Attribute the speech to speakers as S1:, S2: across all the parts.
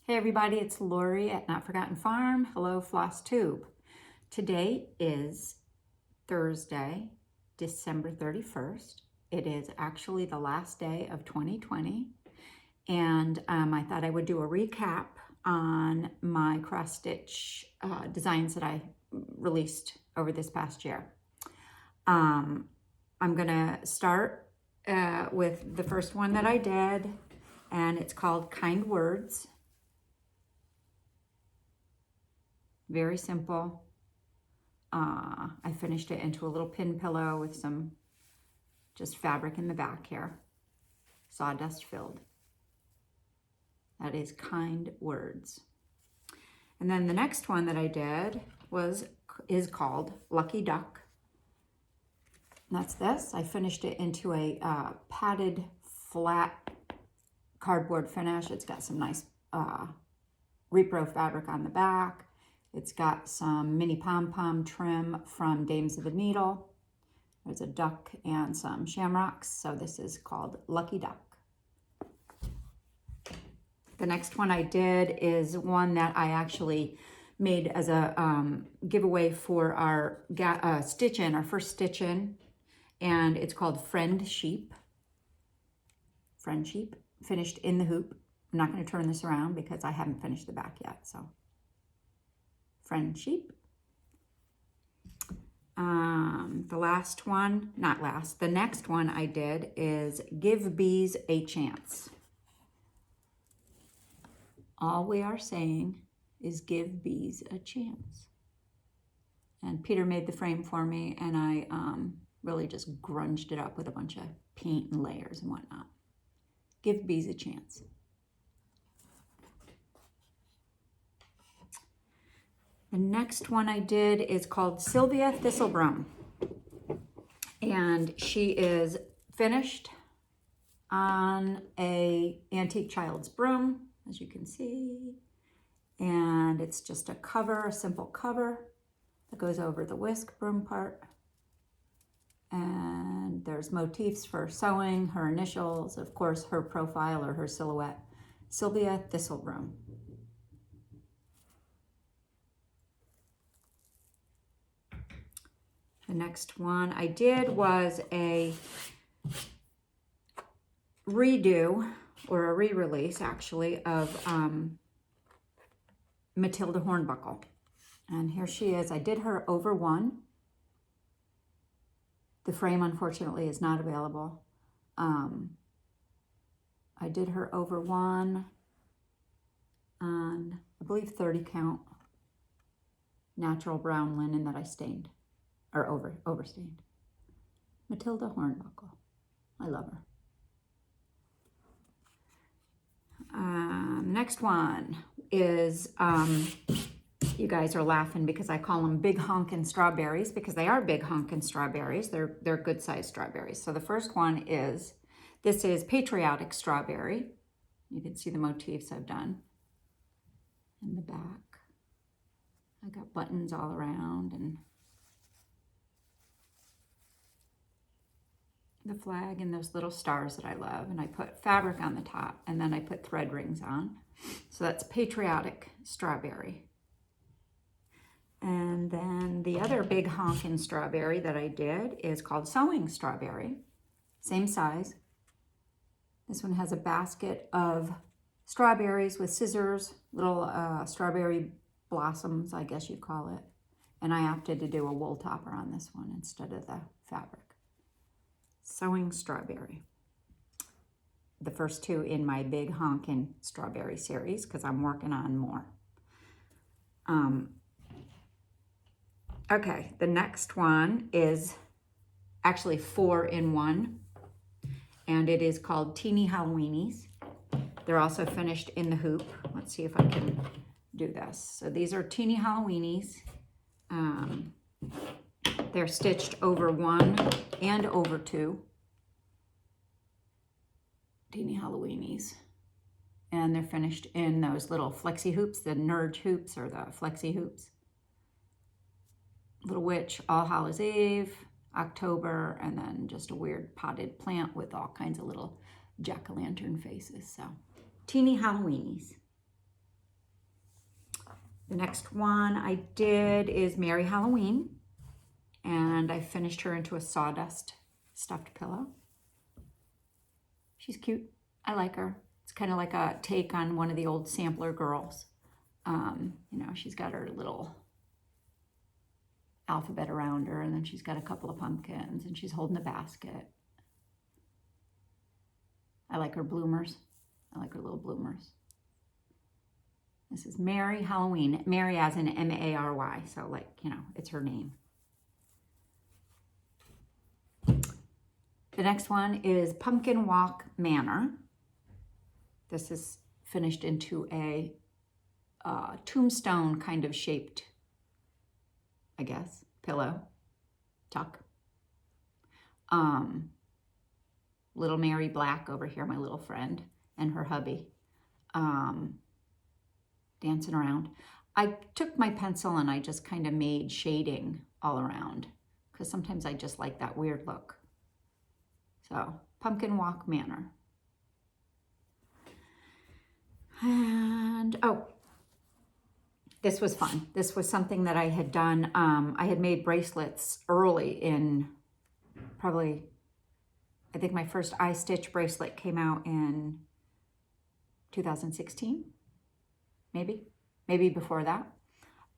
S1: Hey everybody, it's Lori at Notforgotten Farm. Hello, Floss Tube. Today is Thursday, December 31st. It is actually the last day of 2020. And I thought I would do a recap on my cross-stitch designs that I released over this past year. I'm gonna start with the first one that I did, and it's called Kind Words. Very simple. I finished it into a little pin pillow with some just fabric in the back here, sawdust filled. That is Kind Words. And then the next one that I did is called Lucky Duck. And that's this. I finished it into a padded flat cardboard finish. It's got some nice repro fabric on the back. It's got some mini pom-pom trim from Dames of the Needle. There's a duck and some shamrocks. So this is called Lucky Duck. The next one I did is one that I actually made as a giveaway for our stitch-in, our first stitch-in. And it's called Friend Sheep. Friend Sheep, finished in the hoop. I'm not going to turn this around because I haven't finished the back yet, so. Friend Sheep. The next one I did is Give Bees a Chance. All we are saying is give bees a chance. And Peter made the frame for me, and I really just grunged it up with a bunch of paint and layers and whatnot. Give bees a chance. The next one I did is called Sylvia Thistlebroom. And she is finished on a antique child's broom, as you can see. And it's just a cover, a simple cover that goes over the whisk broom part. And there's motifs for sewing, her initials, of course, her profile or her silhouette. Sylvia Thistlebroom. The next one I did was a redo, or a re-release actually, of Matilda Hornbuckle. And here she is. I did her over one. The frame, unfortunately, is not available. I did her over one on, I believe, 30 count natural brown linen that I stained. Or overstained. Matilda Hornbuckle. I love her. Next one is, you guys are laughing because I call them big honkin strawberries, because they are big honkin strawberries. They're good sized strawberries. So the first one is, this is Patriotic Strawberry. You can see the motifs I've done in the back. I got buttons all around and the flag and those little stars that I love, and I put fabric on the top, and then I put thread rings on. So that's Patriotic Strawberry. And then the other big honkin' strawberry that I did is called Sewing Strawberry. Same size. This one has a basket of strawberries with scissors, little strawberry blossoms, I guess you'd call it. And I opted to do a wool topper on this one instead of the fabric. Sewing Strawberry. The first two in my big honkin' strawberry series, because I'm working on more. Okay, the next one is actually 4 in 1, and it is called Teeny Halloweenies. They're also finished in the hoop. Let's see if I can do this. So these are Teeny Halloweenies. They're stitched over 1 and over 2. Teeny Halloweenies. And they're finished in those little flexi hoops, the Nurge hoops or the flexi hoops. Little Witch, All Hallows Eve, October, and then just a weird potted plant with all kinds of little jack-o'-lantern faces. So, Teeny Halloweenies. The next one I did is Merry Halloween, and I finished her into a sawdust stuffed pillow. She's cute. I like her. It's kind of like a take on one of the old sampler girls. You know, she's got her little alphabet around her, and then she's got a couple of pumpkins, and she's holding a basket. I like her bloomers. I like her little bloomers. This is Merry Halloween. Mary as in M-A-R-Y, so like, you know, it's her name. The next one is Pumpkin Walk Manor. This is finished into a tombstone kind of shaped, I guess, pillow, tuck. Little Mary Black over here, my little friend, and her hubby, dancing around. I took my pencil and I just kind of made shading all around because sometimes I just like that weird look. So, Pumpkin Walk Manor. And, oh, this was fun. This was something that I had done. I had made bracelets early in probably, I think my first eye stitch bracelet came out in 2016, maybe before that.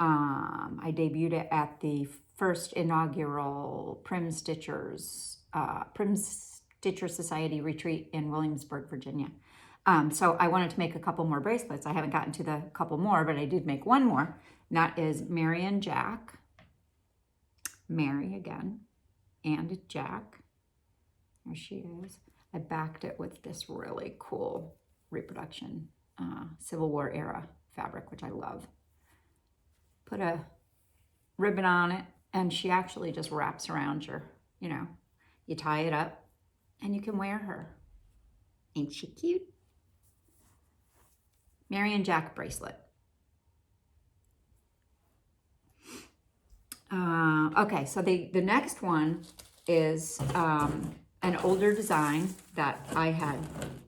S1: I debuted it at the first inaugural Prim Stitcher Society retreat in Williamsburg, Virginia. So I wanted to make a couple more bracelets. I haven't gotten to the couple more, but I did make one more. And that is Mary and Jack. Mary again, and Jack. There she is. I backed it with this really cool reproduction Civil War era fabric, which I love. Put a ribbon on it, and she actually just wraps around your, you know, you tie it up, and you can wear her. Ain't she cute? Mary and Jack bracelet. Okay, so the next one is an older design that I had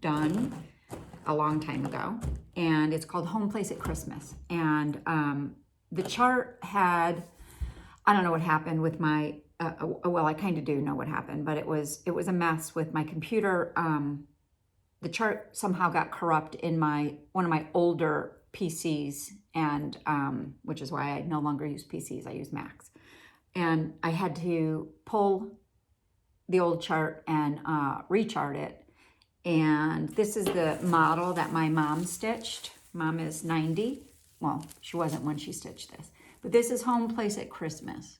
S1: done a long time ago, and it's called Home Place at Christmas. And the chart had, I don't know what happened with my, well, I kind of do know what happened, but it was a mess with my computer. The chart somehow got corrupt in one of my older PCs, and which is why I no longer use PCs, I use Macs. And I had to pull the old chart and rechart it. And this is the model that my mom stitched. Mom is 90. Well, she wasn't when she stitched this. But this is Home Place at Christmas.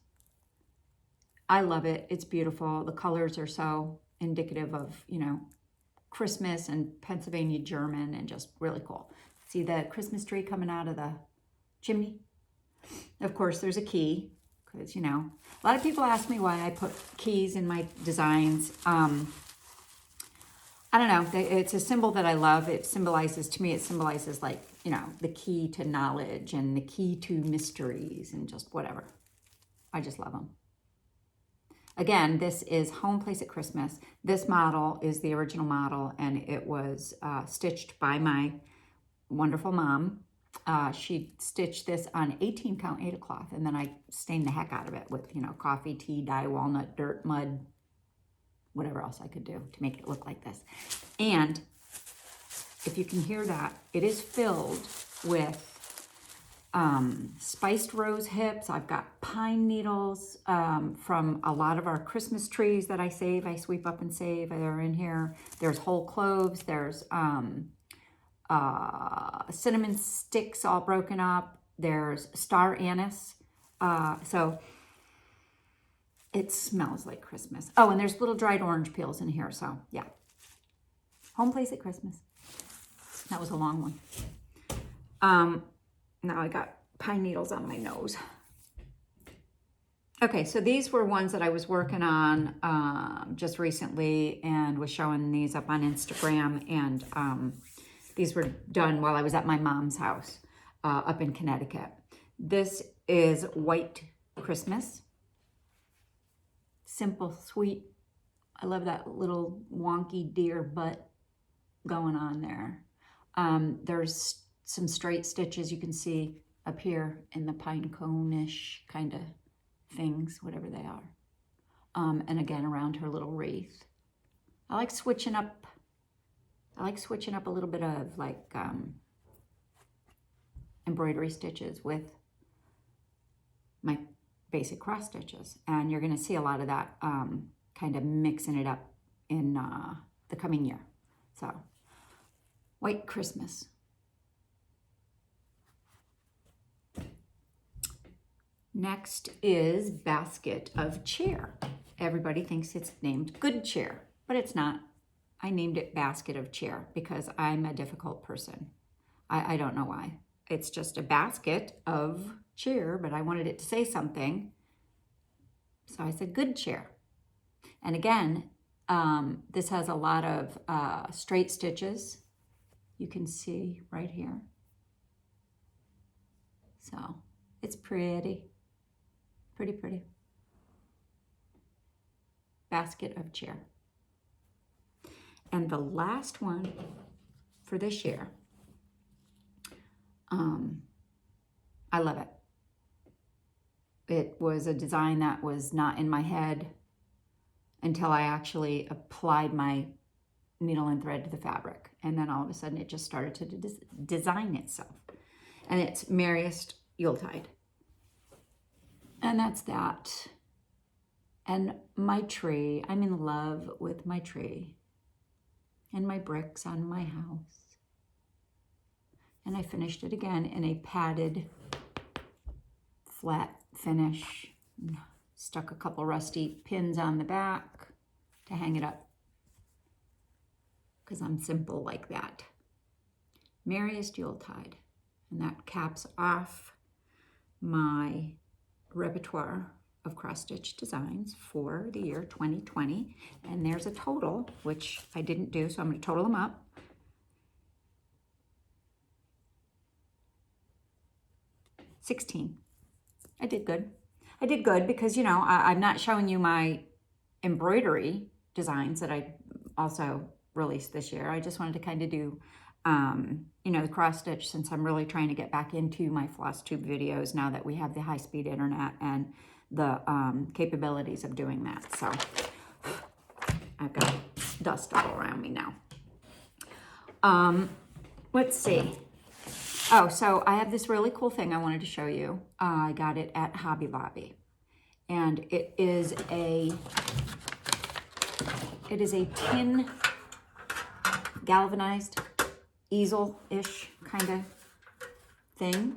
S1: I love it. It's beautiful. The colors are so indicative of, you know, Christmas and Pennsylvania German, and just really cool. See the Christmas tree coming out of the chimney? Of course, there's a key, because, you know, a lot of people ask me why I put keys in my designs. I don't know. It's a symbol that I love. It symbolizes, to me, it symbolizes, like, you know, the key to knowledge and the key to mysteries and just whatever. I just love them. Again, this is Home Place at Christmas. This model is the original model, and it was stitched by my wonderful mom. She stitched this on 18 count 8 cloth, and then I stained the heck out of it with, you know, coffee, tea, dye, walnut, dirt, mud, whatever else I could do to make it look like this. And if you can hear that, it is filled with spiced rose hips. I've got pine needles from a lot of our Christmas trees that I sweep up and save. They're in here. There's whole cloves. There's cinnamon sticks all broken up. There's star anise. So it smells like Christmas. Oh, and there's little dried orange peels in here. So yeah, Home Place at Christmas. That was a long one. Now I got pine needles on my nose. Okay, so these were ones that I was working on just recently, and was showing these up on Instagram. And these were done while I was at my mom's house up in Connecticut. This is White Christmas. Simple, sweet. I love that little wonky deer butt going on there. There's some straight stitches you can see up here in the pine cone-ish kind of things, whatever they are. And again, around her little wreath. I like switching up a little bit of like embroidery stitches with my basic cross stitches. And you're going to see a lot of that kind of mixing it up in the coming year. So, White Christmas. Next is Basket of Cheer. Everybody thinks it's named Good Cheer, but it's not. I named it Basket of Cheer because I'm a difficult person. I don't know why. It's just a basket of cheer, but I wanted it to say something. So I said Good Cheer. And again, this has a lot of straight stitches. You can see right here. So it's pretty. Pretty, pretty. Basket of Cheer. And the last one for this year, I love it. It was a design that was not in my head until I actually applied my needle and thread to the fabric. And then all of a sudden it just started to design itself. And it's Merriest Yuletide. And that's that. And my tree, I'm in love with my tree. And my bricks on my house. And I finished it again in a padded, flat finish. Stuck a couple rusty pins on the back to hang it up. Because I'm simple like that. Merriest Yuletide. And that caps off my repertoire of cross-stitch designs for the year 2020. And there's a total, which I didn't do, so I'm going to total them up. $16. I did good. I did good because, you know, I'm not showing you my embroidery designs that I also released this year. I just wanted to kind of do, you know, the cross-stitch, since I'm really trying to get back into my floss tube videos now that we have the high-speed internet and the capabilities of doing that. So I've got dust all around me now. Let's see. Oh, so I have this really cool thing I wanted to show you. I got it at Hobby Lobby. And it is a tin galvanized easel-ish kind of thing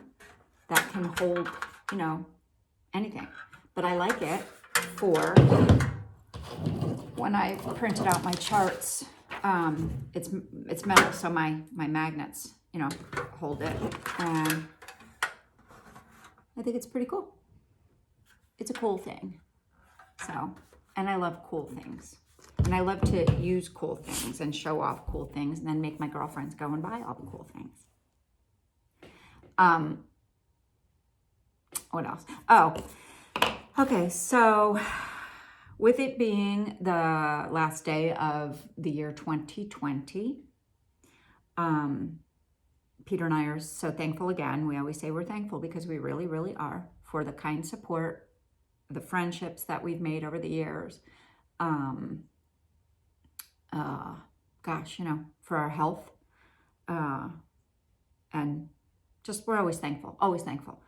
S1: that can hold, you know, anything. But I like it for when I printed out my charts. It's metal, so my magnets, you know, hold it. And I think it's pretty cool. It's a cool thing. So, and I love cool things. And I love to use cool things and show off cool things and then make my girlfriends go and buy all the cool things. What else? Oh, okay. So with it being the last day of the year 2020, Peter and I are so thankful again. We always say we're thankful because we really, really are, for the kind support, the friendships that we've made over the years. Gosh, you know, for our health. And just, we're always thankful, always thankful.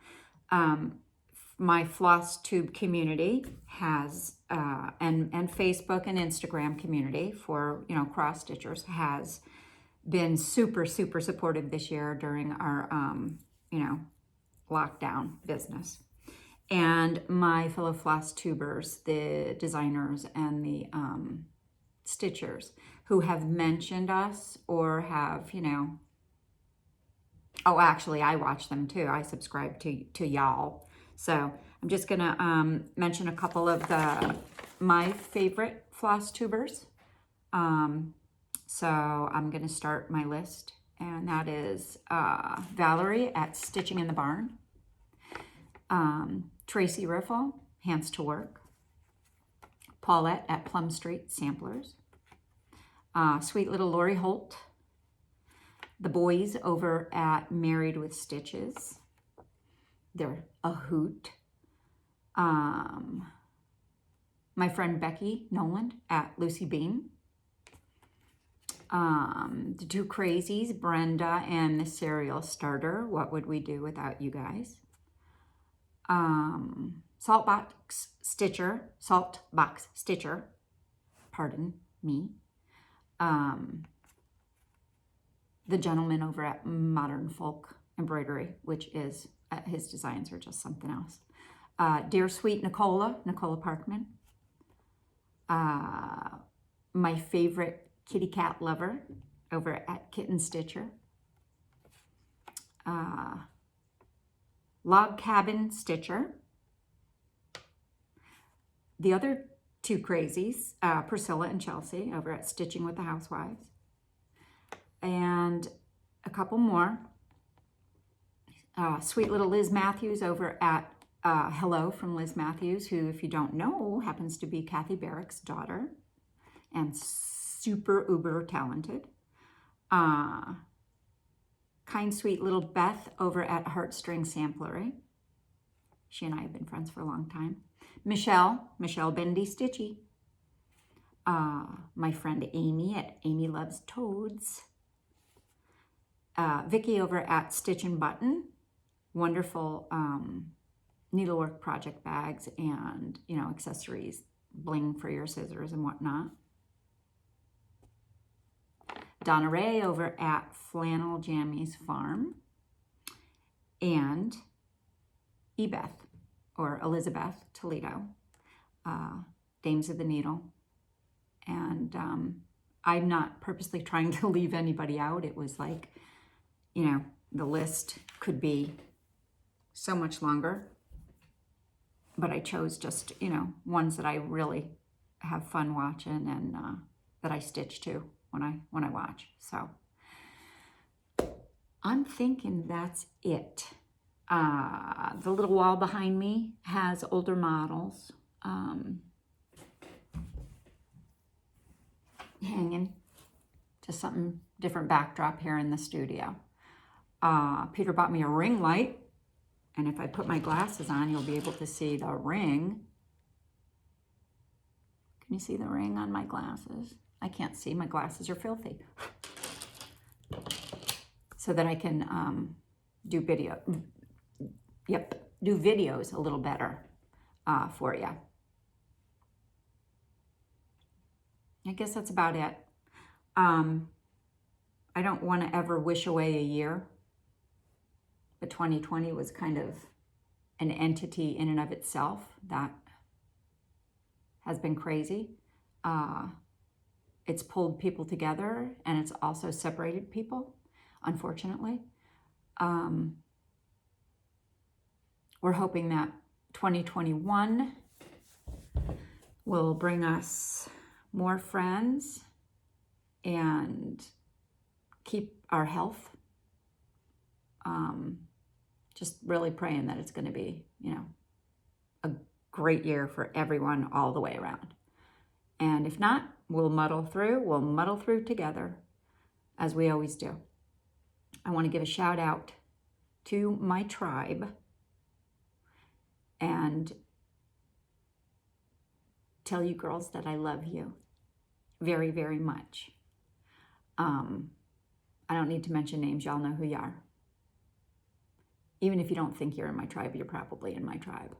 S1: My floss tube community has, and Facebook and Instagram community for, you know, cross stitchers has been super, super supportive this year during our, you know, lockdown business. And my fellow floss tubers, the designers and the stitchers who have mentioned us or have, you know, oh, actually, I watch them too. I subscribe to y'all. So I'm just gonna mention a couple of my favorite floss tubers. So I'm gonna start my list, and that is Valerie at Stitching in the Barn, Tracy Riffle, Hands to Work, Paulette at Plum Street Samplers, sweet little Lori Holt, the boys over at Married with Stitches, They're a hoot. My friend Becky Noland at Lucy Bean. The two crazies, Brenda and the cereal starter. What would we do without you guys? Saltbox Stitcher, pardon me. The gentleman over at Modern Folk Embroidery, which is, his designs are just something else. Dear Sweet Nicola Parkman. My favorite kitty cat lover over at Kitten Stitcher. Log Cabin Stitcher. The other two crazies, Priscilla and Chelsea over at Stitching with the Housewives. And a couple more. Sweet little Liz Matthews over at Hello from Liz Matthews, who, if you don't know, happens to be Kathy Barrick's daughter and super uber talented. Kind sweet little Beth over at Heartstring Samplery. She and I have been friends for a long time. Michelle Bendy Stitchy. My friend Amy at Amy Loves Toads. Vicki over at Stitch and Button. Wonderful needlework project bags and, you know, accessories, bling for your scissors and whatnot. Donna Ray over at Flannel Jammies Farm. And Ebeth, or Elizabeth Toledo, Dames of the Needle. And I'm not purposely trying to leave anybody out. It was like, you know, the list could be so much longer. But I chose just, you know, ones that I really have fun watching and that I stitch to when I watch. So I'm thinking that's it. The little wall behind me has older models hanging. Just something different backdrop here in the studio. Peter bought me a ring light. And if I put my glasses on, you'll be able to see the ring. Can you see the ring on my glasses? I can't see. My glasses are filthy. So that I can do videos a little better for you. I guess that's about it. I don't want to ever wish away a year. But 2020 was kind of an entity in and of itself that has been crazy. It's pulled people together and it's also separated people, unfortunately. We're hoping that 2021 will bring us more friends and keep our health. Just really praying that it's going to be, you know, a great year for everyone all the way around. And if not, we'll muddle through. We'll muddle through together, as we always do. I want to give a shout out to my tribe and tell you girls that I love you very, very much. I don't need to mention names. Y'all know who you are. Even if you don't think you're in my tribe, you're probably in my tribe.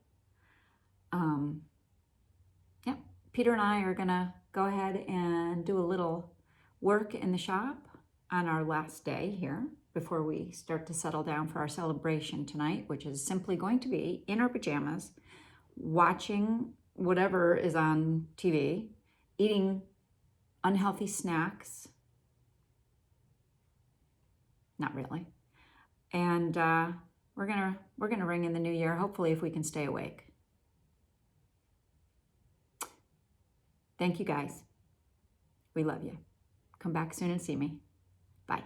S1: Yep. Peter and I are going to go ahead and do a little work in the shop on our last day here before we start to settle down for our celebration tonight, which is simply going to be in our pajamas, watching whatever is on TV, eating unhealthy snacks. Not really. And we're gonna ring in the new year, hopefully, if we can stay awake. Thank you guys. We love you. Come back soon and see me. Bye.